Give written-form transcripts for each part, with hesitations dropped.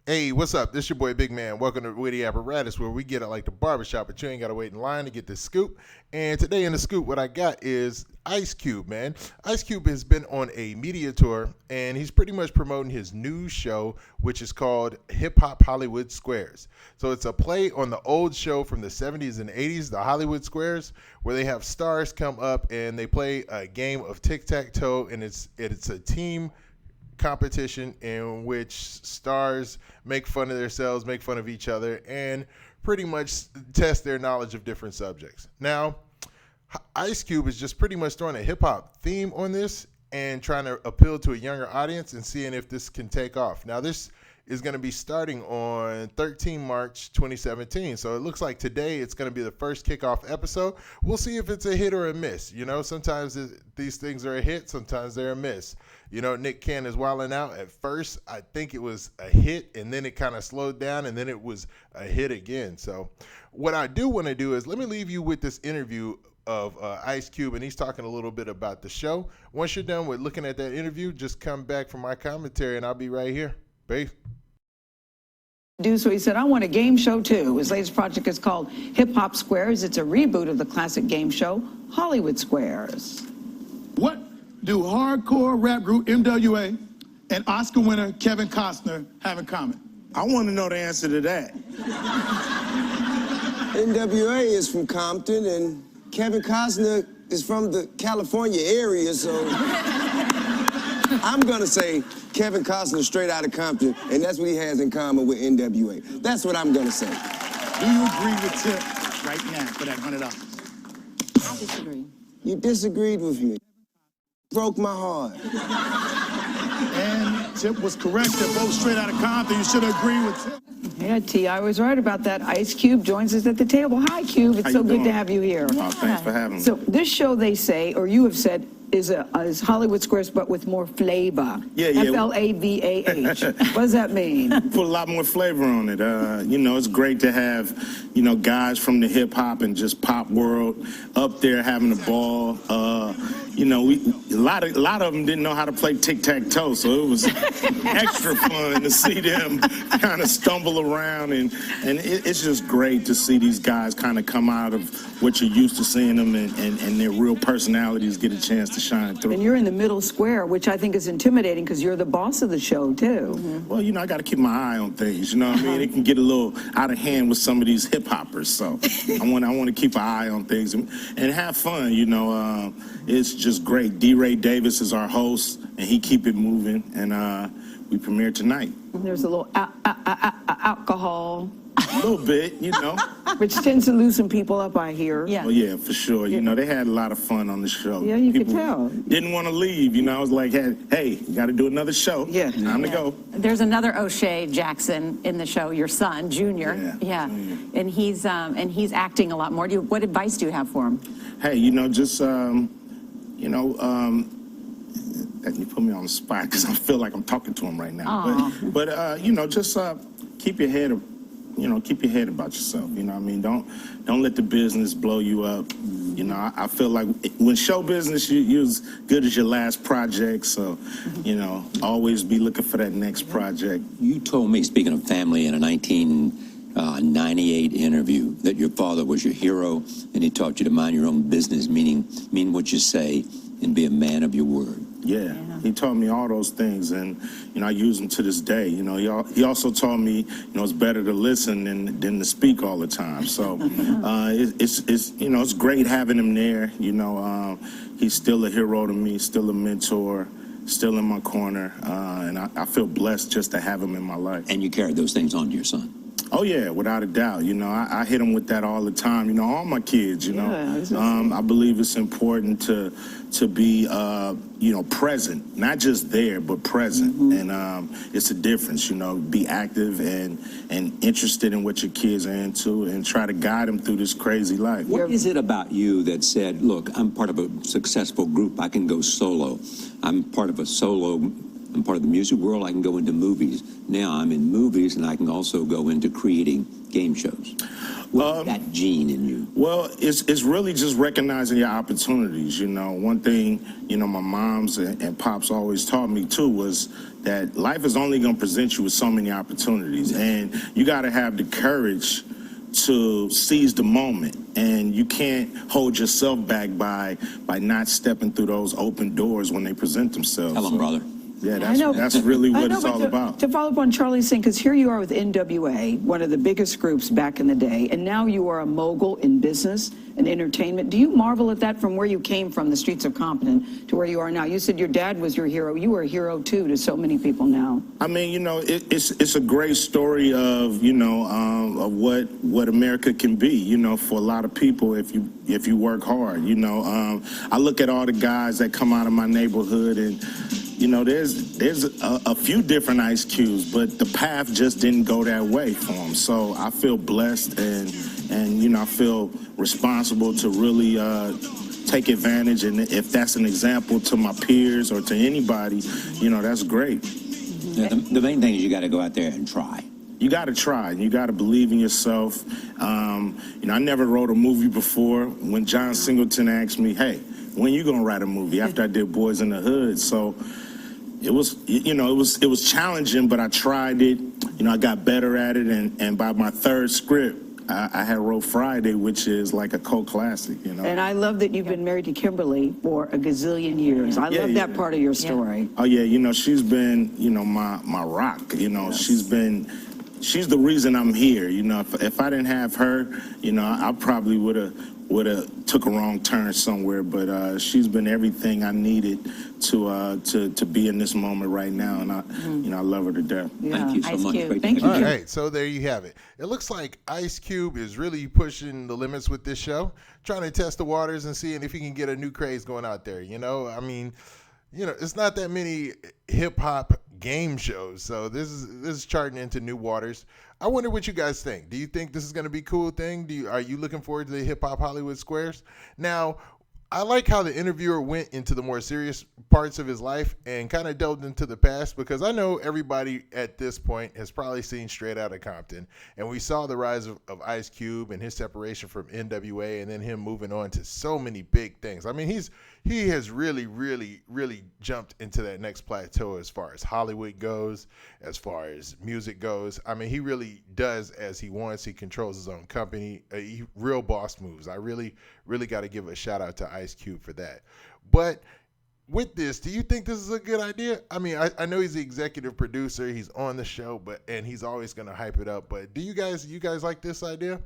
Hey, what's up? This your boy Big Man. Welcome to Witty Apparatus, where we get it like the barbershop, but you ain't gotta wait in line to get this scoop. And today in the scoop, what I got is Ice Cube, man. Ice Cube has been on a media tour, and he's pretty much promoting his new show, which is called Hip Hop Hollywood Squares. So it's a play on the old show from the 70s and 80s, the Hollywood Squares, where they have stars come up and they play a game of tic-tac-toe, and it's a team competition in which stars make fun of themselves, make fun of each other, and pretty much test their knowledge of different subjects. Now, Ice Cube is just pretty much throwing a hip hop theme on this and trying to appeal to a younger audience and seeing if this can take off. Now, this is going to be starting on 13 March 2017. So it looks like today it's going to be the first kickoff episode. We'll see if it's a hit or a miss. You know, sometimes these things are a hit, sometimes they're a miss. You know, Nick Cannon is wilding out. At first, I think it was a hit, and then it kind of slowed down, and then it was a hit again. So what I do want to do is let me leave you with this interview of Ice Cube, and he's talking a little bit about the show. Once you're done with looking at that interview, just come back for my commentary, and I'll be right here. Peace. So he said, I want a game show too. His latest project is called Hip Hop Squares. It's a reboot of the classic game show, Hollywood Squares. What do hardcore rap group MWA and Oscar winner Kevin Costner have in common? I want to know the answer to that. NWA is from Compton, and Kevin Costner is from the California area, so I'm gonna say Kevin Costner straight out of Compton, and that's what he has in common with NWA. That's what I'm gonna say. Do you agree with Tip right now for that $100? I disagree. You disagreed with me. Broke my heart. And Tip was correct. They're both straight out of Compton. You should agree with Tip. Yeah, T.I. was right about that. Ice Cube joins us at the table. Hi, Cube. It's so good to have you here. Oh, thanks for having me. So this show, they say, or you have said, is Hollywood Squares, but with more flavor. Yeah. Flavah. What does that mean? Put a lot more flavor on it. You know, it's great to have, you know, guys from the hip hop and just pop world up there having a ball. You know, a lot of them didn't know how to play tic-tac-toe, so it was extra fun to see them kind of stumble around, and it's just great to see these guys kind of come out of what you're used to seeing them, and their real personalities get a chance to shine through. And you're in the middle square, which I think is intimidating because you're the boss of the show, too. Mm-hmm. Well, you know, I got to keep my eye on things, you know what I mean? It can get a little out of hand with some of these hip-hoppers, so I want to keep an eye on things and have fun, you know. It's just great. D. Ray Davis is our host, and he keep it moving, and we premiere tonight. There's a little alcohol. A little bit, you know. Which tends to loosen people up, I hear. Yeah. Well, yeah, for sure. You know, they had a lot of fun on the show. Yeah, you people could tell. Didn't want to leave, you know. I was like, hey, you got to do another show. Yeah. Time to go. There's another O'Shea Jackson in the show, your son, Junior. Yeah. And he's acting a lot more. What advice do you have for him? Hey, you know, just, you know, you put me on the spot because I feel like I'm talking to him right now. But you know, just keep your head about yourself. You know what I mean? Don't let the business blow you up. You know, I feel like when show business, you're as good as your last project. So, you know, always be looking for that next project. You told me, speaking of family, in a 1998 interview, that your father was your hero, and he taught you to mind your own business, mean what you say, and be a man of your word. Yeah, he taught me all those things, and you know, I use them to this day. You know, he also taught me, you know, it's better to listen than to speak all the time. So it's you know, it's great having him there. You know, he's still a hero to me, still a mentor, still in my corner, and I feel blessed just to have him in my life. And you carried those things on to your son. Oh yeah, without a doubt. You know, I hit them with that all the time. You know, all my kids. You know, I believe it's important to be you know, present, not just there, but present. And it's a difference. You know, be active and interested in what your kids are into, and try to guide them through this crazy life. What is it about you that said, look, I'm part of a successful group, I can go solo. I'm part of a solo I'm part of the music world. I can go into movies. Now I'm in movies, and I can also go into creating game shows. What's that gene in you? Well, it's really just recognizing your opportunities. You know, one thing, you know, my moms and pops always taught me too was that life is only going to present you with so many opportunities, and you got to have the courage to seize the moment, and you can't hold yourself back by not stepping through those open doors when they present themselves. Tell them, brother. Yeah, I know. that's really what it's but all about. To follow up on Charlie's thing, because here you are with NWA, one of the biggest groups back in the day, and now you are a mogul in business and entertainment. Do you marvel at that from where you came from, the streets of Compton, to where you are now? You said your dad was your hero. You were a hero, too, to so many people now. I mean, you know, it's a great story of, you know, of what America can be, you know, for a lot of people if you work hard. You know, I look at all the guys that come out of my neighborhood, and you know, there's a few different Ice Cubes, but the path just didn't go that way for them. So I feel blessed, and you know, I feel responsible to really take advantage. And if that's an example to my peers or to anybody, you know, that's great. Yeah, the main thing is you got to go out there and try. You got to try, and you got to believe in yourself. You know, I never wrote a movie before. When John Singleton asked me, "Hey, when you gonna write a movie?" After I did Boys in the Hood, so it was, you know, it was challenging, but I tried it. You know, I got better at it, and by my third script, I had wrote Friday, which is like a cult classic, you know. And I love that you've been married to Kimberly for a gazillion years. I love that part of your story. Oh yeah, you know, she's been, you know, my rock. You know, Yes. she's the reason I'm here. You know, if I didn't have her, you know, I probably would have took a wrong turn somewhere. But she's been everything I needed to be in this moment right now, and you know, I love her to death. Yeah. Thank you so Ice much. Cube. Great to Thank meet you. All right, so there you have it. It looks like Ice Cube is really pushing the limits with this show, trying to test the waters and seeing if he can get a new craze going out there. You know, I mean, you know, it's not that many hip hop game shows, so this is charting into new waters. I wonder what you guys think. Do you think this is going to be a cool thing? Are you looking forward to the Hip Hop Hollywood Squares? Now, I like how the interviewer went into the more serious parts of his life and kind of delved into the past, because I know everybody at this point has probably seen Straight Outta Compton, and we saw the rise of Ice Cube and his separation from NWA, and then him moving on to so many big things. I mean, he has really, really, really jumped into that next plateau as far as Hollywood goes, as far as music goes. I mean, he really does as he wants. He controls his own company. Real boss moves. I really, really got to give a shout out to Ice Cube for that. But with this, do you think this is a good idea? I mean, I know he's the executive producer. He's on the show, and he's always going to hype it up. But do you guys like this idea?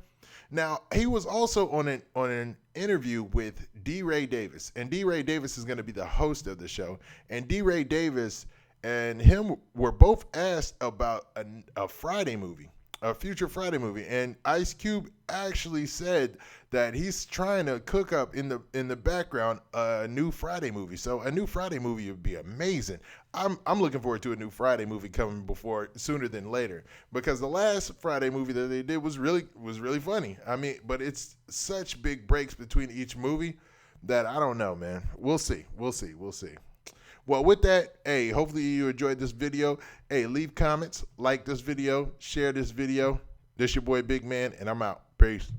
Now, he was also on an interview with D. Ray Davis, and D. Ray Davis is going to be the host of the show. And D. Ray Davis and him were both asked about a Friday movie, a future Friday movie, and Ice Cube actually said that he's trying to cook up in the background a new Friday movie. So a new Friday movie would be amazing. I'm looking forward to a new Friday movie coming sooner than later, because the last Friday movie that they did was really funny. I mean, but it's such big breaks between each movie that I don't know, man. We'll see. Well, with that, hey, hopefully you enjoyed this video. Hey, leave comments, like this video, share this video. This your boy Big Man, and I'm out. Peace.